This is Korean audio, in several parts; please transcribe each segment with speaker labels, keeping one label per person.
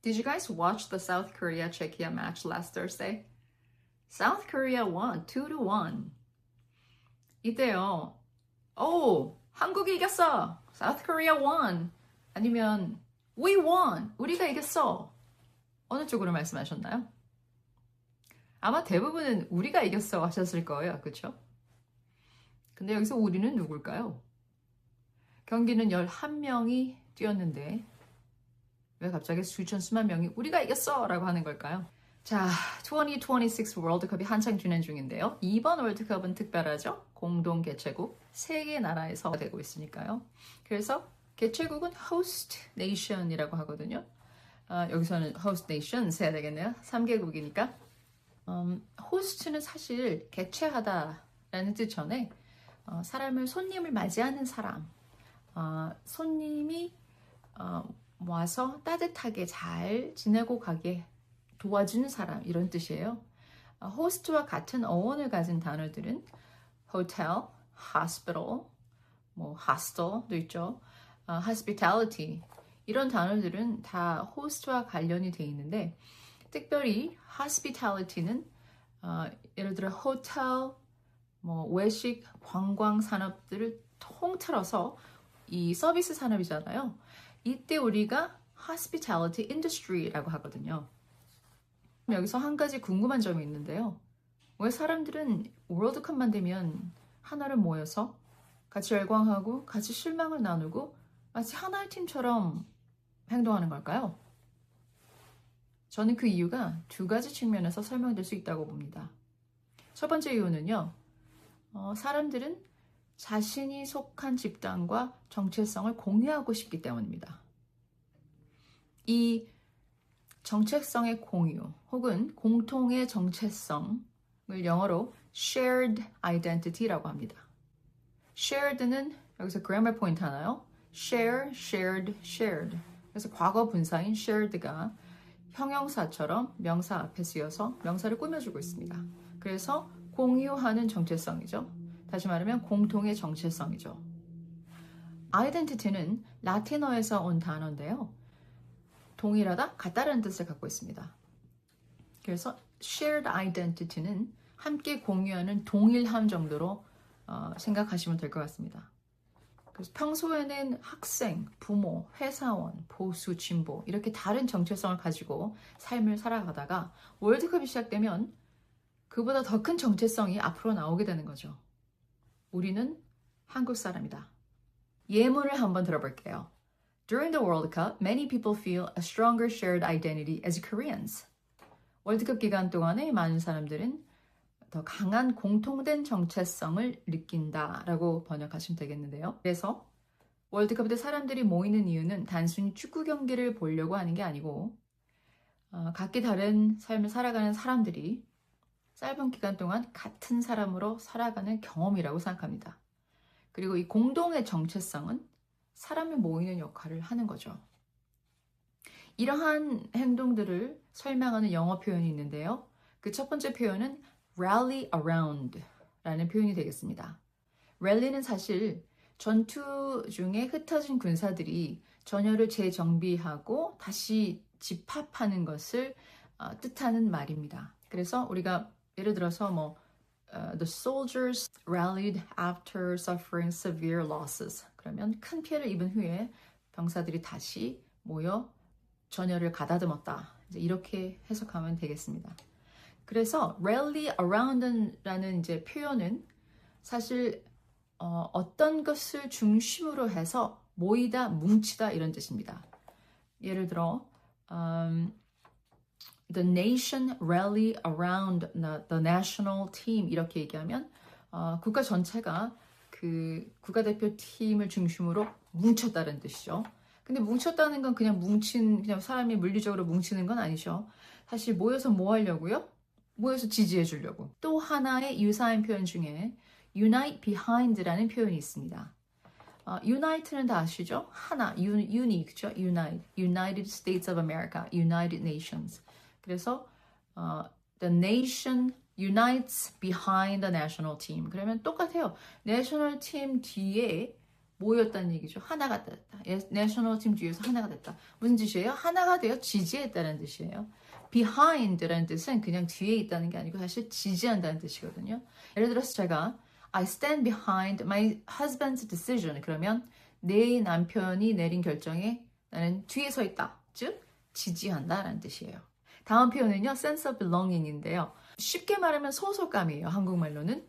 Speaker 1: Did you guys watch the South Korea-Czechia match last Thursday? South Korea won 2-1. 이때요. 오, 한국이 이겼어. South Korea won. 아니면 we won. 우리가 이겼어. 어느 쪽으로 말씀하셨나요? 아마 대부분은 우리가 이겼어 하셨을 거예요. 그렇죠? 근데 여기서 우리는 누굴까요? 경기는 11명이 뛰었는데 왜 갑자기 수천 수만 명이 우리가 이겼어 라고 하는 걸까요? 자, 2026 월드컵이 한창 진행 중인데요. 이번 월드컵은 특별하죠. 공동 개최국 3개 나라에서 되고 있으니까요. 그래서 개최국은 host nation이라고 하거든요. 여기서는 host nations 해야 되겠네요. 3개국이니까. host는 사실 개최하다라는 뜻 전에 손님을 맞이하는 사람, 손님이 와서 따뜻하게 잘 지내고 가게 도와주는 사람 이런 뜻이에요. host와 같은 어원을 가진 단어들은 hotel, hospital, 뭐 hostel도 있죠. hospitality 이런 단어들은 다 host와 관련이 돼 있는데 특별히 hospitality는 예를 들어 호텔, 뭐 외식, 관광 산업들을 통틀어서 이 서비스 산업이잖아요. 이때 우리가 hospitality industry라고 하거든요. 여기서 한 가지 궁금한 점이 있는데요. 왜 사람들은 월드컵만 되면 하나로 모여서 같이 열광하고 같이 실망을 나누고 마치 하나의 팀처럼 행동하는 걸까요? 저는 그 이유가 2가지 측면에서 설명될 수 있다고 봅니다. 첫 번째 이유는요. 사람들은 자신이 속한 집단과 정체성을 공유하고 싶기 때문입니다. 이 정체성의 공유 혹은 공통의 정체성을 영어로 shared identity라고 합니다. shared는 여기서 grammar 포인트 하나요? share, shared, shared. 그래서 과거 분사인 shared가 형용사처럼 명사 앞에 쓰여서 명사를 꾸며주고 있습니다. 그래서 공유하는 정체성이죠. 다시 말하면 공통의 정체성이죠. identity는 라틴어에서 온 단어인데요. 동일하다, 같다라는 뜻을 갖고 있습니다. 그래서 shared identity는 함께 공유하는 동일함 정도로 생각하시면 될 것 같습니다. 그래서 평소에는 학생, 부모, 회사원, 보수, 진보 이렇게 다른 정체성을 가지고 삶을 살아가다가 월드컵이 시작되면 그보다 더 큰 정체성이 앞으로 나오게 되는 거죠. 우리는 한국 사람이다. 예문을 한번 들어볼게요. During the World Cup, many people feel a stronger shared identity as Koreans. 월드컵 기간 동안에 많은 사람들은 더 강한 공통된 정체성을 느낀다라고 번역하시면 되겠는데요. 그래서 월드컵 때 사람들이 모이는 이유는 단순히 축구 경기를 보려고 하는 게 아니고 각기 다른 삶을 살아가는 사람들이 짧은 기간 동안 같은 사람으로 살아가는 경험이라고 생각합니다. 그리고 이 공동의 정체성은 사람이 모이는 역할을 하는 거죠. 이러한 행동들을 설명하는 영어 표현이 있는데요. 그 첫 번째 표현은 rally around 라는 표현이 되겠습니다. rally는 사실 전투 중에 흩어진 군사들이 전열을 재정비하고 다시 집합하는 것을 뜻하는 말입니다. 그래서 우리가 예를 들어서 The soldiers rallied after suffering severe losses. 그러면 큰 피해를 입은 후에 병사들이 다시 모여 전열을 가다듬었다. 이제 이렇게 해석하면 되겠습니다. 그래서 rally around라는 이제 표현은 사실 어떤 것을 중심으로 해서 모이다, 뭉치다 이런 뜻입니다. 예를 들어 The nation rally around the national team 이렇게 얘기하면 국가 전체가 그 국가대표 팀을 중심으로 뭉쳤다는 뜻이죠. 근데 뭉쳤다는 건 그냥 사람이 물리적으로 뭉치는 건 아니죠. 사실 모여서 뭐 하려고요? 모여서 지지해 주려고. 또 하나의 유사한 표현 중에 unite behind라는 표현이 있습니다. unite는 다 아시죠? 하나, uni, 그죠? unite, United States of America, United Nations. 그래서 the nation unites behind the national team. 그러면 똑같아요. 내셔널 팀 뒤에 모였다는 얘기죠. 하나가 됐다. 내셔널 팀 뒤에서 하나가 됐다. 무슨 뜻이에요? 하나가 되어 지지했다는 뜻이에요. behind라는 뜻은 그냥 뒤에 있다는 게 아니고 사실 지지한다는 뜻이거든요. 예를 들어서 제가 I stand behind my husband's decision. 그러면 내 남편이 내린 결정에 나는 뒤에 서 있다. 즉 지지한다라는 뜻이에요. 다음 표현은요. sense of belonging인데요. 쉽게 말하면 소속감이에요. 한국말로는.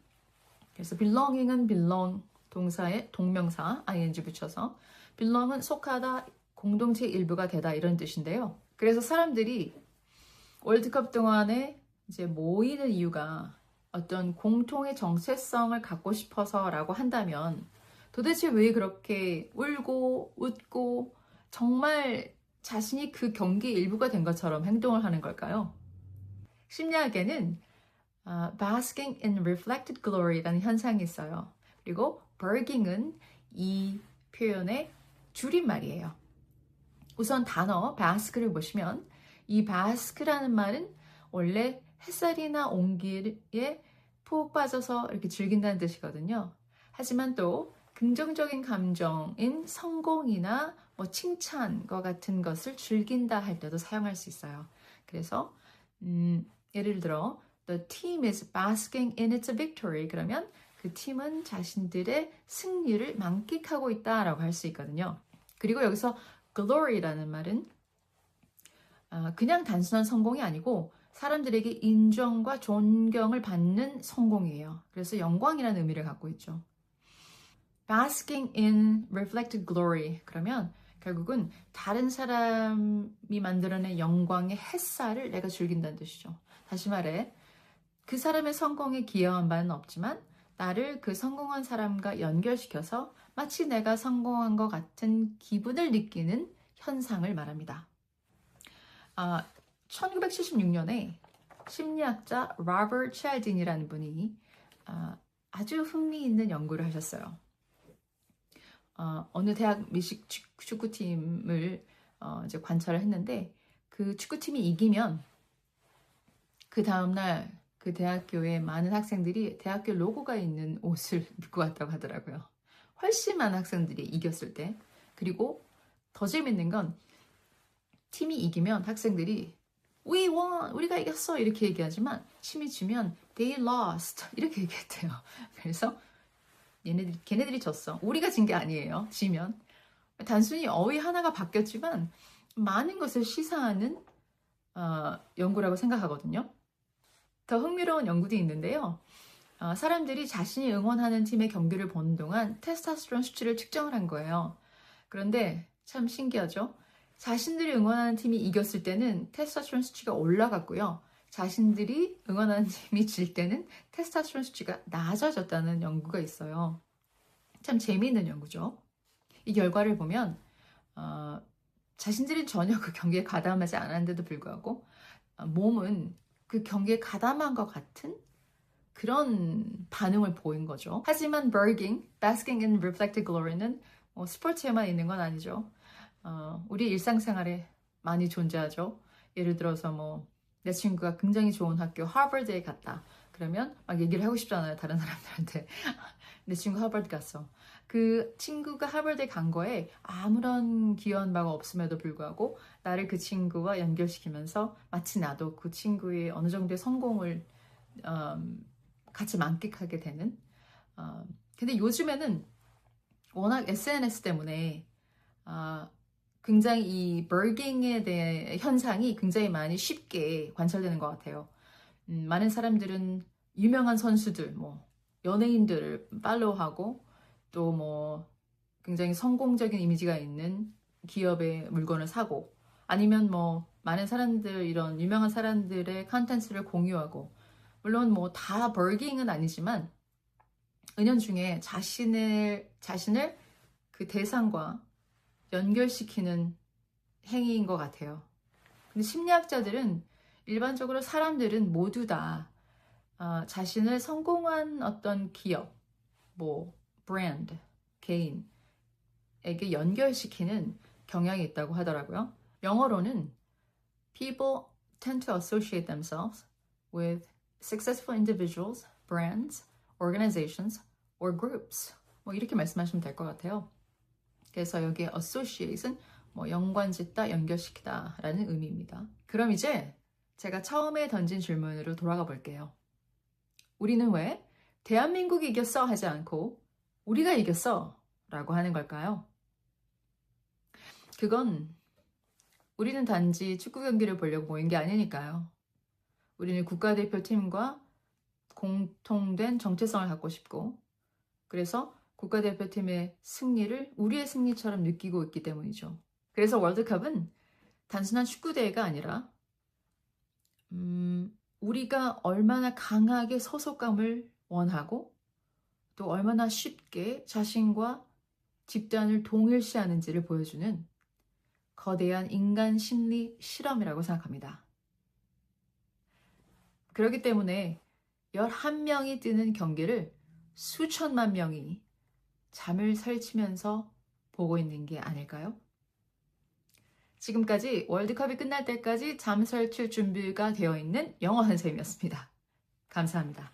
Speaker 1: 그래서 belonging은 belong 동사에 동명사 ing 붙여서 belong은 속하다, 공동체 일부가 되다 이런 뜻인데요. 그래서 사람들이 월드컵 동안에 이제 모이는 이유가 어떤 공통의 정체성을 갖고 싶어서라고 한다면 도대체 왜 그렇게 울고 웃고 정말 자신이 그 경기의 일부가 된 것처럼 행동을 하는 걸까요? 심리학에는 basking in reflected glory라는 현상이 있어요. 그리고 burging은 이 표현의 줄임말이에요. 우선 단어 bask를 보시면 이 bask라는 말은 원래 햇살이나 온기에 푹 빠져서 이렇게 즐긴다는 뜻이거든요. 하지만 또 긍정적인 감정인 성공이나 뭐 칭찬과 같은 것을 즐긴다 할 때도 사용할 수 있어요. 그래서 예를 들어 The team is basking in its victory. 그러면 그 팀은 자신들의 승리를 만끽하고 있다라고 할 수 있거든요. 그리고 여기서 glory라는 말은 그냥 단순한 성공이 아니고 사람들에게 인정과 존경을 받는 성공이에요. 그래서 영광이라는 의미를 갖고 있죠. Basking in reflected glory. 그러면 결국은 다른 사람이 만들어낸 영광의 햇살을 내가 즐긴다는 뜻이죠. 다시 말해 그 사람의 성공에 기여한 바는 없지만 나를 그 성공한 사람과 연결시켜서 마치 내가 성공한 것 같은 기분을 느끼는 현상을 말합니다. 1976년에 심리학자 로버트 찰딘이라는 분이 아주 흥미있는 연구를 하셨어요. 어느 대학 미식 축구팀을 이제 관찰을 했는데 그 축구팀이 이기면 그 다음날 그 대학교의 많은 학생들이 대학교 로고가 있는 옷을 입고 왔다고 하더라고요. 훨씬 많은 학생들이 이겼을 때. 그리고 더 재밌는 건 팀이 이기면 학생들이 We won! 우리가 이겼어! 이렇게 얘기하지만 팀이 지면 They lost! 이렇게 얘기했대요. 그래서 걔네들이 졌어. 우리가 진 게 아니에요. 지면. 단순히 어휘 하나가 바뀌었지만 많은 것을 시사하는 연구라고 생각하거든요. 더 흥미로운 연구도 있는데요. 사람들이 자신이 응원하는 팀의 경기를 보는 동안 테스토스테론 수치를 측정을 한 거예요. 그런데 참 신기하죠? 자신들이 응원하는 팀이 이겼을 때는 테스토스테론 수치가 올라갔고요. 자신들이 응원하는 팀이 질 때는 테스토스테론 수치가 낮아졌다는 연구가 있어요. 참 재미있는 연구죠. 이 결과를 보면 자신들은 전혀 그 경기에 가담하지 않았는데도 불구하고 몸은 그 경기에 가담한 것 같은 그런 반응을 보인 거죠. 하지만 basking in reflected glory는 스포츠에만 있는 건 아니죠. 우리 일상생활에 많이 존재하죠. 예를 들어서 내 친구가 굉장히 좋은 학교 하버드에 갔다. 그러면 막 얘기를 하고 싶잖아요. 다른 사람들한테. 내 친구 하버드 갔어. 그 친구가 하버드에 간 거에 아무런 기여한 바가 없음에도 불구하고 나를 그 친구와 연결시키면서 마치 나도 그 친구의 어느 정도의 성공을 같이 만끽하게 되는. 근데 요즘에는 워낙 SNS 때문에 굉장히 이 버깅에 대한 현상이 굉장히 많이 쉽게 관찰되는 것 같아요. 많은 사람들은 유명한 선수들, 연예인들을 팔로우하고 또 굉장히 성공적인 이미지가 있는 기업의 물건을 사고 아니면 많은 사람들 이런 유명한 사람들의 컨텐츠를 공유하고 물론 다 버깅은 아니지만 은연중에 자신을 그 대상과 연결시키는 행위인 것 같아요. 근데 심리학자들은 일반적으로 사람들은 모두 다 자신을 성공한 어떤 기업, 브랜드, 개인에게 연결시키는 경향이 있다고 하더라고요. 영어로는 People tend to associate themselves with successful individuals, brands, organizations, or groups. 이렇게 말씀하시면 될 것 같아요. 그래서 여기에 associate은 뭐 연관짓다, 연결시키다 라는 의미입니다. 그럼 이제 제가 처음에 던진 질문으로 돌아가 볼게요. 우리는 왜 대한민국이 이겼어 하지 않고 우리가 이겼어 라고 하는 걸까요? 그건 우리는 단지 축구 경기를 보려고 모인 게 아니니까요. 우리는 국가대표팀과 공통된 정체성을 갖고 싶고 그래서 국가대표팀의 승리를 우리의 승리처럼 느끼고 있기 때문이죠. 그래서 월드컵은 단순한 축구대회가 아니라 우리가 얼마나 강하게 소속감을 원하고 또 얼마나 쉽게 자신과 집단을 동일시하는지를 보여주는 거대한 인간 심리 실험이라고 생각합니다. 그렇기 때문에 11명이 뛰는 경기를 수천만 명이 잠을 설치면서 보고 있는 게 아닐까요? 지금까지 월드컵이 끝날 때까지 잠 설칠 준비가 되어 있는 영어 선생님이었습니다. 감사합니다.